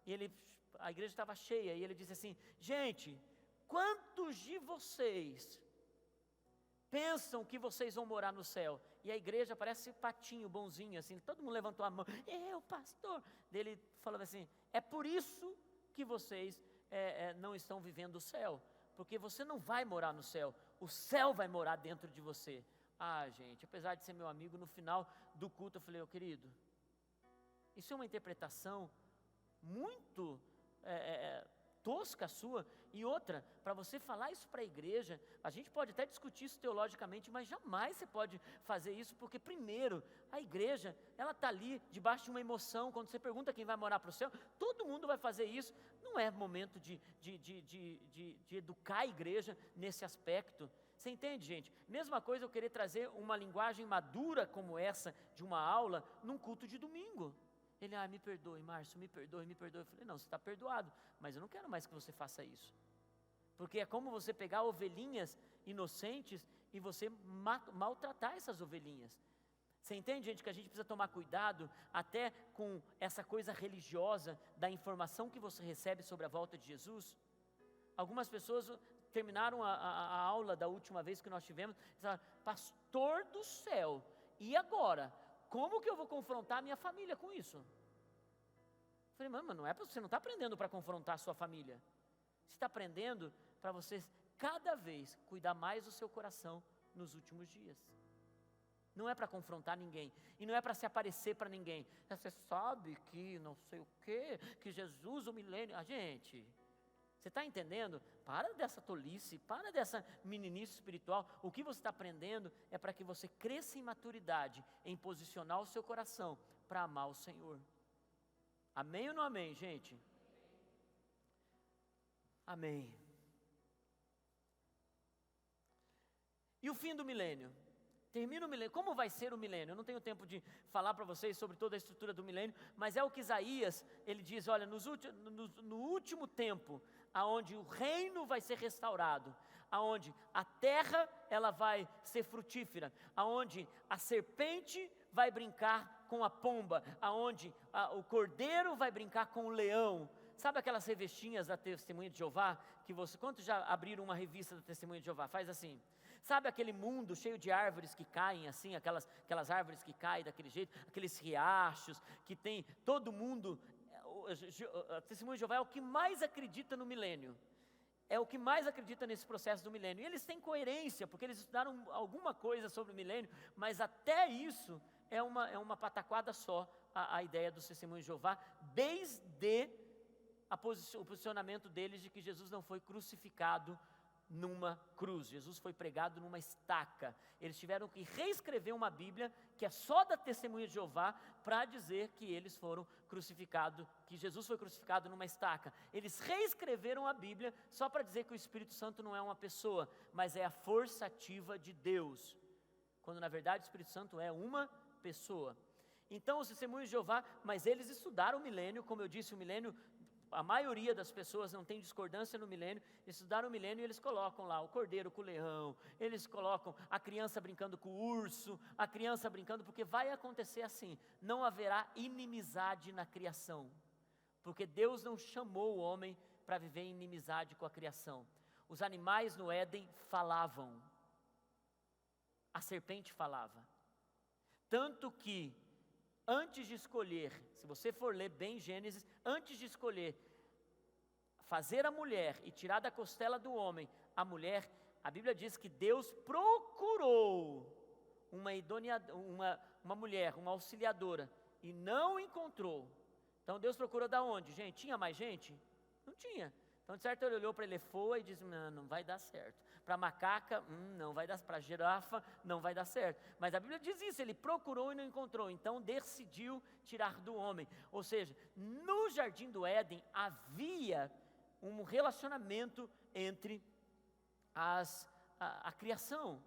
e a igreja estava cheia, e ele disse assim, gente, quantos de vocês pensam que vocês vão morar no céu? E a igreja parece patinho, bonzinho, assim, todo mundo levantou a mão, eu, pastor. Daí ele falou assim, é por isso que vocês não estão vivendo o céu, porque você não vai morar no céu, o céu vai morar dentro de você. Gente, apesar de ser meu amigo, no final do culto eu falei, querido, isso é uma interpretação muito tosca a sua. E outra, para você falar isso para a igreja, a gente pode até discutir isso teologicamente, mas jamais você pode fazer isso, porque primeiro, a igreja, ela está ali debaixo de uma emoção. Quando você pergunta quem vai morar para o céu, todo mundo vai fazer isso. Não é momento de educar a igreja nesse aspecto. Você entende, gente? Mesma coisa eu querer trazer uma linguagem madura como essa de uma aula num culto de domingo. Ele, me perdoe, Márcio, me perdoe, me perdoe. Eu falei, não, você está perdoado, mas eu não quero mais que você faça isso. Porque é como você pegar ovelhinhas inocentes e você maltratar essas ovelhinhas. Você entende, gente, que a gente precisa tomar cuidado até com essa coisa religiosa da informação que você recebe sobre a volta de Jesus? Algumas pessoas terminaram a aula da última vez que nós tivemos, e falaram, pastor do céu, e agora? Como que eu vou confrontar a minha família com isso? Eu falei, mas não é para você não está aprendendo para confrontar a sua família. Você está aprendendo para você cada vez cuidar mais do seu coração nos últimos dias. Não é para confrontar ninguém, e não é para se aparecer para ninguém. Você sabe que não sei o quê, que Jesus, o milênio... gente, você está entendendo? Para dessa tolice, para dessa meninice espiritual. O que você está aprendendo é para que você cresça em maturidade, em posicionar o seu coração para amar o Senhor. Amém ou não amém, gente? Amém. E o fim do milênio? Termina o milênio. Como vai ser o milênio? Eu não tenho tempo de falar para vocês sobre toda a estrutura do milênio, mas é o que Isaías, ele diz, olha, no último tempo, aonde o reino vai ser restaurado, aonde a terra ela vai ser frutífera, aonde a serpente vai brincar com a pomba, aonde o cordeiro vai brincar com o leão. Sabe aquelas revistinhas da Testemunha de Jeová, que quantos já abriram uma revista da Testemunha de Jeová? Faz assim. Sabe aquele mundo cheio de árvores que caem assim, aquelas árvores que caem daquele jeito, aqueles riachos, que tem todo mundo, a Testemunha de Jeová é o que mais acredita no milênio, é o que mais acredita nesse processo do milênio, e eles têm coerência, porque eles estudaram alguma coisa sobre o milênio, mas até isso é uma pataquada só, a ideia do Testemunho de Jeová, desde o posicionamento deles de que Jesus não foi crucificado numa cruz, Jesus foi pregado numa estaca. Eles tiveram que reescrever uma Bíblia que é só da Testemunha de Jeová para dizer que eles foram crucificados, que Jesus foi crucificado numa estaca. Eles reescreveram a Bíblia só para dizer que o Espírito Santo não é uma pessoa, mas é a força ativa de Deus, quando na verdade o Espírito Santo é uma pessoa. Então os Testemunhos de Jeová, mas eles estudaram o milênio, como eu disse, o milênio, a maioria das pessoas não tem discordância no milênio, estudaram o milênio e eles colocam lá o cordeiro com o leão, eles colocam a criança brincando com o urso, a criança brincando, porque vai acontecer assim, não haverá inimizade na criação, porque Deus não chamou o homem para viver em inimizade com a criação. Os animais no Éden falavam, a serpente falava, tanto que antes de escolher, se você for ler bem Gênesis, antes de escolher fazer a mulher e tirar da costela do homem a mulher, a Bíblia diz que Deus procurou uma mulher, uma auxiliadora, e não encontrou. Então Deus procurou da onde, gente? Tinha mais gente? Não tinha. Então de certo ele olhou para a elefoa e disse, não vai dar certo. Para a macaca, não vai dar certo. Para a girafa, não vai dar certo. Mas a Bíblia diz isso, ele procurou e não encontrou. Então decidiu tirar do homem. Ou seja, no jardim do Éden havia um relacionamento entre a criação.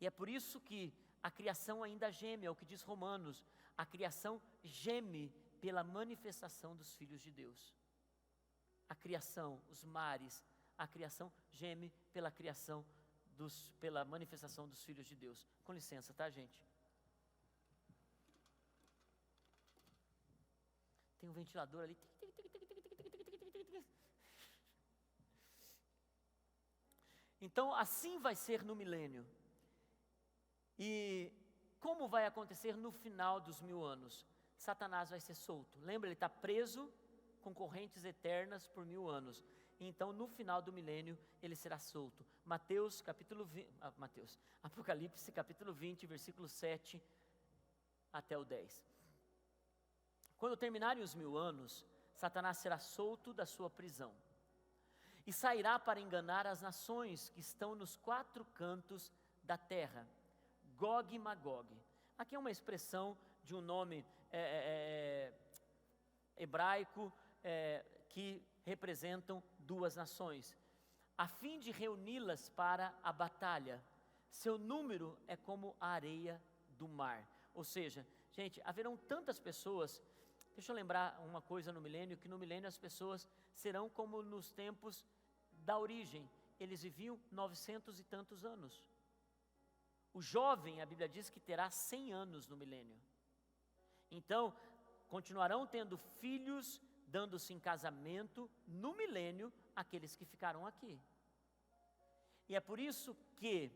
E é por isso que a criação ainda geme, é o que diz Romanos. A criação geme pela manifestação dos filhos de Deus. A criação, os mares, a criação geme pela manifestação dos filhos de Deus. Com licença, tá, gente? Tem um ventilador ali. Então, assim vai ser no milênio. E como vai acontecer no final dos 1000 anos? Satanás vai ser solto. Lembra, ele está preso com correntes eternas por 1000 anos. Então, no final do milênio, ele será solto. Apocalipse, capítulo 20, versículo 7 até o 10. Quando terminarem os 1000 anos, Satanás será solto da sua prisão e sairá para enganar as nações que estão nos 4 cantos da terra, Gog e Magog. Aqui é uma expressão de um nome hebraico que representam 2 nações, a fim de reuni-las para a batalha. Seu número é como a areia do mar. Ou seja, gente, haverão tantas pessoas. Deixa eu lembrar uma coisa no milênio, que no milênio as pessoas serão como nos tempos da origem. Eles viviam 900 e tantos anos. O jovem, a Bíblia diz que terá 100 anos no milênio. Então, continuarão tendo filhos, dando-se em casamento no milênio aqueles que ficaram aqui. E é por isso que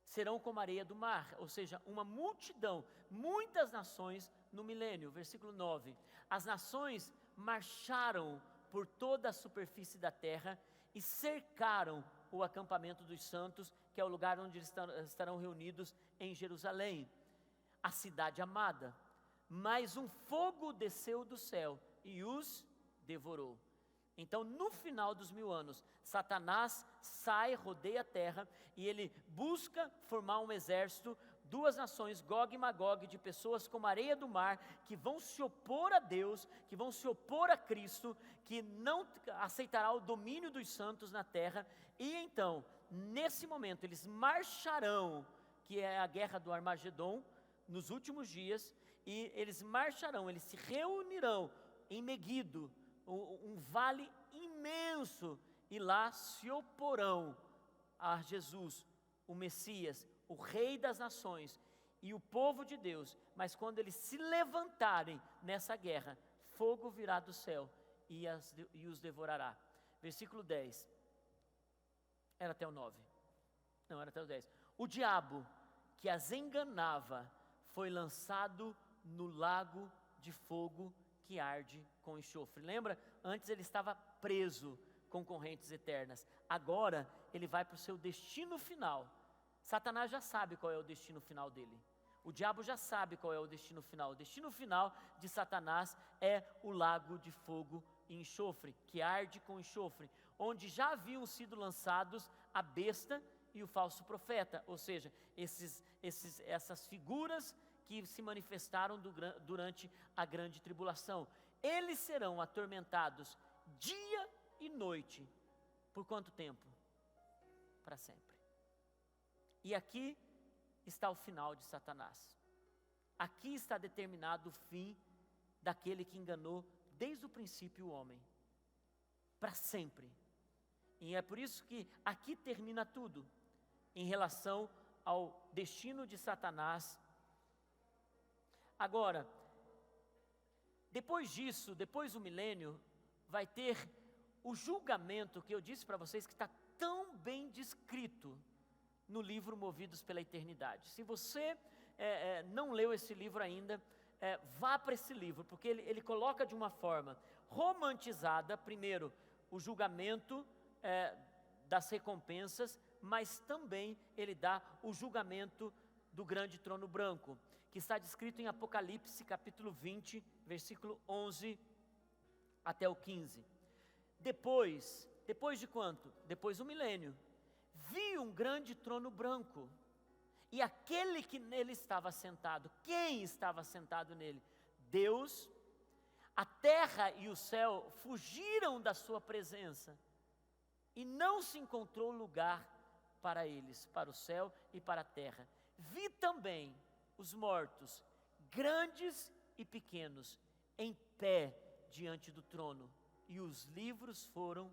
serão como a areia do mar, ou seja, uma multidão, muitas nações no milênio. Versículo 9: as nações marcharam por toda a superfície da terra e cercaram o acampamento dos santos, que é o lugar onde eles estarão reunidos em Jerusalém, a cidade amada. Mas um fogo desceu do céu e os devorou. Então, no final dos 1000 anos, Satanás sai, rodeia a terra e ele busca formar um exército, 2 nações, Gog e Magog, de pessoas como a areia do mar, que vão se opor a Deus, que vão se opor a Cristo, que não aceitará o domínio dos santos na terra. E então, nesse momento, eles marcharão, que é a guerra do Armagedon, nos últimos dias, e eles marcharão, eles se reunirão em Meguido, um vale imenso, e lá se oporão a Jesus, o Messias, o Rei das Nações e o povo de Deus. Mas quando eles se levantarem nessa guerra, fogo virá do céu e os devorará. Versículo 10, era até o 9, não, era até o 10. O diabo que as enganava foi lançado no lago de fogo que arde com enxofre. Lembra? Antes ele estava preso com correntes eternas. Agora ele vai para o seu destino final. Satanás já sabe qual é o destino final dele. O diabo já sabe qual é o destino final. O destino final de Satanás é o lago de fogo e enxofre, que arde com enxofre, onde já haviam sido lançados a besta e o falso profeta, ou seja, essas figuras que se manifestaram durante a grande tribulação. Eles serão atormentados dia e noite. Por quanto tempo? Para sempre. E aqui está o final de Satanás. Aqui está determinado o fim daquele que enganou desde o princípio o homem. Para sempre. E é por isso que aqui termina tudo em relação ao destino de Satanás. Agora, depois disso, depois do milênio, vai ter o julgamento que eu disse para vocês que está tão bem descrito no livro Movidos pela Eternidade. Se você não leu esse livro ainda, vá para esse livro, porque ele coloca de uma forma romantizada, primeiro, o julgamento das recompensas, mas também ele dá o julgamento do grande trono branco, que está descrito em Apocalipse capítulo 20, versículo 11 até o 15. Depois de quanto? Depois do milênio, vi um grande trono branco, e aquele que nele estava sentado. Quem estava sentado nele? Deus. A terra e o céu fugiram da sua presença, e não se encontrou lugar para eles, para o céu e para a terra. Vi também os mortos, grandes e pequenos, em pé diante do trono, e os livros foram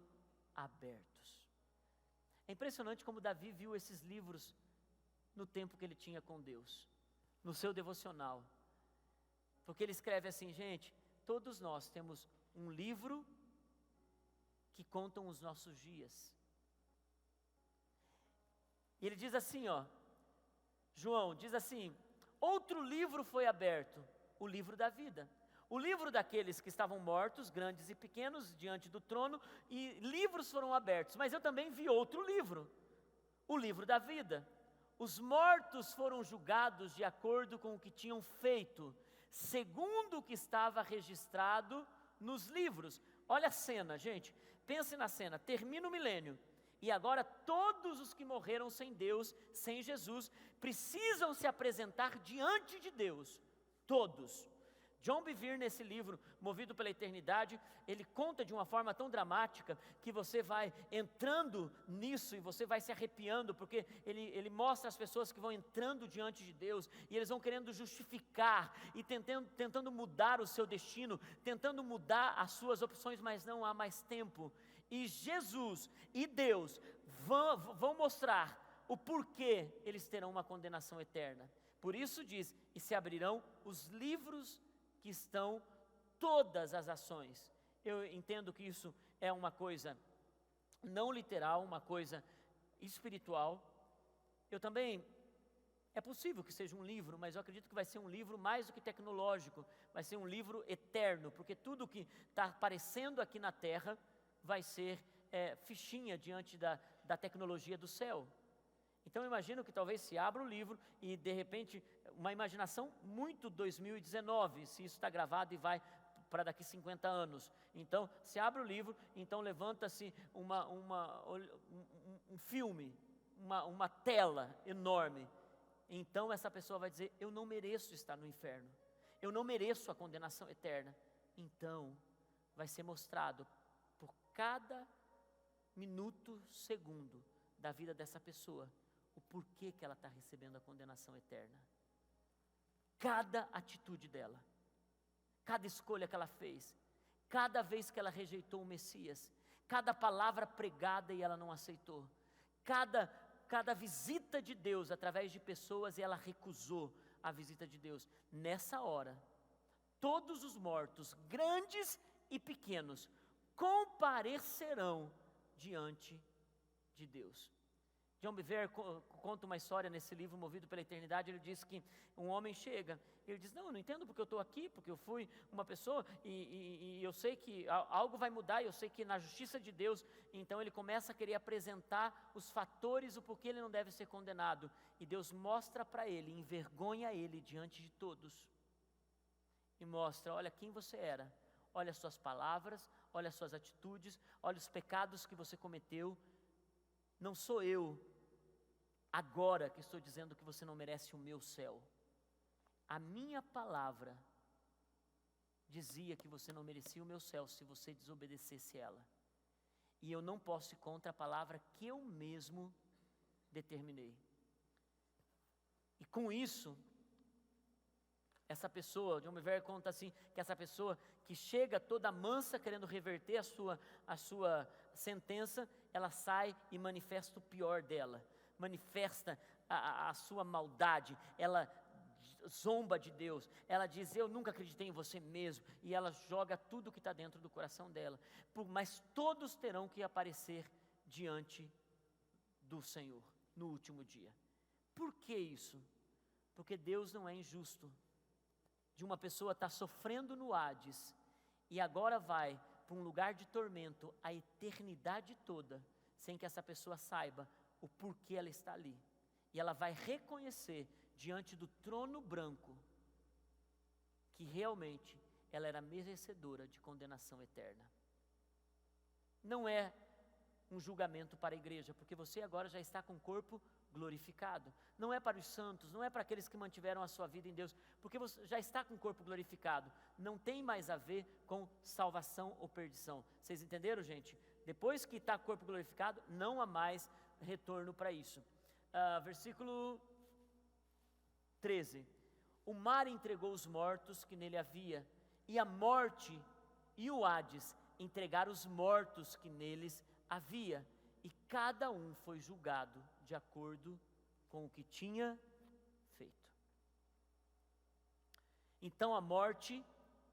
abertos. É impressionante como Davi viu esses livros no tempo que ele tinha com Deus, no seu devocional, porque ele escreve assim: gente, todos nós temos um livro que contam os nossos dias. E ele diz assim, João diz assim: outro livro foi aberto, o livro da vida. O livro daqueles que estavam mortos, grandes e pequenos, diante do trono, e livros foram abertos. Mas eu também vi outro livro, o livro da vida. Os mortos foram julgados de acordo com o que tinham feito, segundo o que estava registrado nos livros. Olha a cena, gente, pense na cena, termina o milênio, e agora todos os que morreram sem Deus, sem Jesus, precisam se apresentar diante de Deus, todos. John Bevere, nesse livro, Movido pela Eternidade, ele conta de uma forma tão dramática que você vai entrando nisso e você vai se arrepiando, porque ele mostra as pessoas que vão entrando diante de Deus e eles vão querendo justificar e tentando mudar o seu destino, tentando mudar as suas opções, mas não há mais tempo. E Jesus e Deus vão mostrar o porquê eles terão uma condenação eterna. Por isso diz, e se abrirão os livros que estão todas as ações. Eu entendo que isso é uma coisa não literal, uma coisa espiritual. Eu também, é possível que seja um livro, mas eu acredito que vai ser um livro mais do que tecnológico, vai ser um livro eterno, porque tudo que está aparecendo aqui na Terra vai ser fichinha diante da tecnologia do céu. Então eu imagino que talvez se abra o livro e de repente, uma imaginação muito 2019, se isso está gravado e vai para daqui 50 anos. Então, se abre o livro, então levanta-se um filme, uma tela enorme. Então essa pessoa vai dizer, eu não mereço estar no inferno, eu não mereço a condenação eterna. Então, vai ser mostrado por cada minuto, segundo da vida dessa pessoa, o porquê que ela está recebendo a condenação eterna. Cada atitude dela, cada escolha que ela fez, cada vez que ela rejeitou o Messias, cada palavra pregada e ela não aceitou, cada visita de Deus através de pessoas e ela recusou a visita de Deus. Nessa hora, todos os mortos, grandes e pequenos, comparecerão diante de Deus. John Bevere conta uma história nesse livro, Movido pela Eternidade. Ele diz que um homem chega, ele diz, não, eu não entendo porque eu estou aqui, porque eu fui uma pessoa e eu sei que algo vai mudar, eu sei que na justiça de Deus, então ele começa a querer apresentar os fatores, o porquê ele não deve ser condenado, e Deus mostra para ele, envergonha ele diante de todos, e mostra, olha quem você era, olha as suas palavras, olha as suas atitudes, olha os pecados que você cometeu. Não sou eu, agora que estou dizendo que você não merece o meu céu. A minha palavra dizia que você não merecia o meu céu se você desobedecesse ela. E eu não posso ir contra a palavra que eu mesmo determinei. E com isso, essa pessoa, John Bevere conta assim, que essa pessoa que chega toda mansa querendo reverter a sua sentença, ela sai e manifesta o pior dela, manifesta a sua maldade, ela zomba de Deus, ela diz, eu nunca acreditei em você mesmo, e ela joga tudo que está dentro do coração dela, mas todos terão que aparecer diante do Senhor, no último dia. Por que isso? Porque Deus não é injusto, de uma pessoa estar sofrendo no Hades, e agora vai para um lugar de tormento a eternidade toda, sem que essa pessoa saiba o porquê ela está ali. E ela vai reconhecer diante do trono branco que realmente ela era merecedora de condenação eterna. Não é um julgamento para a igreja, porque você agora já está com o corpo glorificado. Não é para os santos, não é para aqueles que mantiveram a sua vida em Deus, porque você já está com o corpo glorificado. Não tem mais a ver com salvação ou perdição. Vocês entenderam, gente? Depois que está com o corpo glorificado, não há mais retorno para isso. Versículo 13. O mar entregou os mortos que nele havia, e a morte e o Hades entregaram os mortos que neles havia, e cada um foi julgado de acordo com o que tinha feito. Então a morte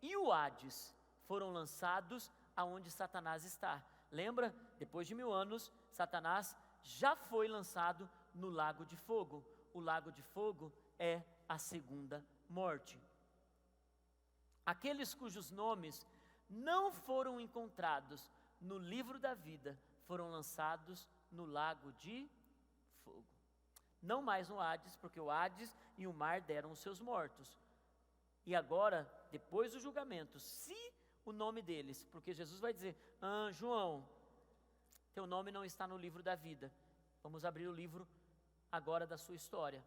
e o Hades foram lançados aonde Satanás está. Lembra? Depois de 1000 anos, Satanás já foi lançado no lago de fogo. O lago de fogo é a segunda morte. Aqueles cujos nomes não foram encontrados no livro da vida foram lançados no lago de fogo. Não mais no Hades, porque o Hades e o mar deram os seus mortos. E agora, depois do julgamento, se o nome deles, porque Jesus vai dizer, João, teu nome não está no livro da vida, vamos abrir o livro agora da sua história.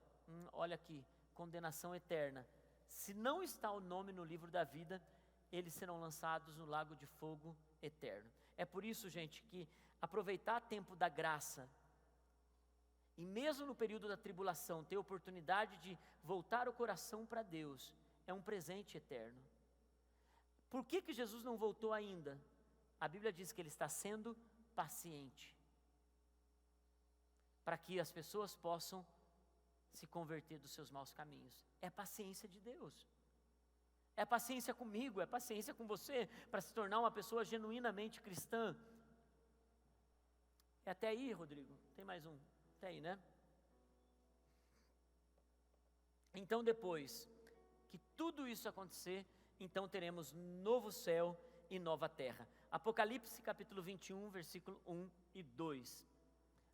Olha aqui, condenação eterna. Se não está o nome no livro da vida, eles serão lançados no lago de fogo eterno. É por isso, gente, que aproveitar tempo da graça, e mesmo no período da tribulação, ter oportunidade de voltar o coração para Deus, é um presente eterno. Por que Jesus não voltou ainda? A Bíblia diz que Ele está sendo paciente, para que as pessoas possam se converter dos seus maus caminhos. É a paciência de Deus. É a paciência comigo, é a paciência com você, para se tornar uma pessoa genuinamente cristã. É até aí, Rodrigo? Tem mais um? Até aí, né? Então, depois que tudo isso acontecer, então teremos novo céu e nova terra. Apocalipse capítulo 21, versículo 1 e 2.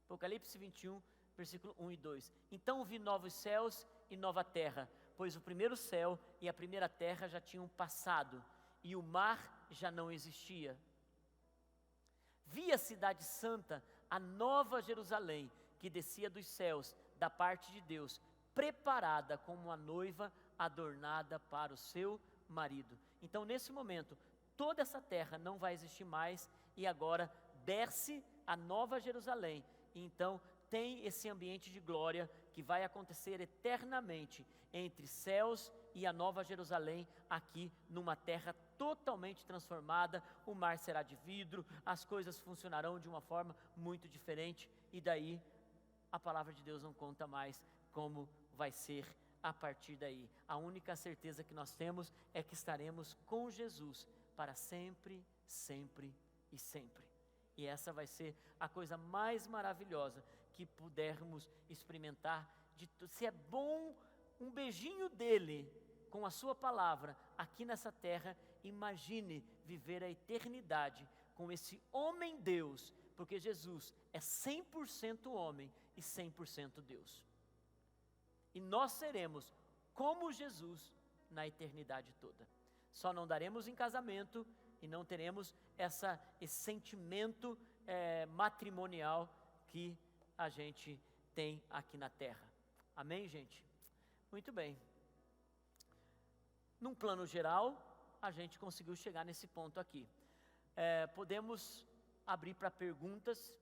Apocalipse 21, versículo 1 e 2. Então vi novos céus e nova terra, pois o primeiro céu e a primeira terra já tinham passado, e o mar já não existia. Vi a cidade santa, a nova Jerusalém, que descia dos céus, da parte de Deus, preparada como uma noiva adornada para o seu marido. Então, nesse momento, toda essa terra não vai existir mais, e agora desce a nova Jerusalém. E então tem esse ambiente de glória que vai acontecer eternamente entre céus e a nova Jerusalém, aqui numa terra totalmente transformada. O mar será de vidro, as coisas funcionarão de uma forma muito diferente, e daí a palavra de Deus não conta mais como vai ser a partir daí. A única certeza que nós temos é que estaremos com Jesus para sempre, sempre e sempre. E essa vai ser a coisa mais maravilhosa que pudermos experimentar. Se é bom um beijinho dele com a sua palavra aqui nessa terra, imagine viver a eternidade com esse homem Deus, porque Jesus é 100% homem e 100% Deus. E nós seremos como Jesus na eternidade toda. Só não daremos em casamento e não teremos esse sentimento matrimonial que a gente tem aqui na terra. Amém, gente? Muito bem. Num plano geral, a gente conseguiu chegar nesse ponto aqui. Podemos abrir para perguntas.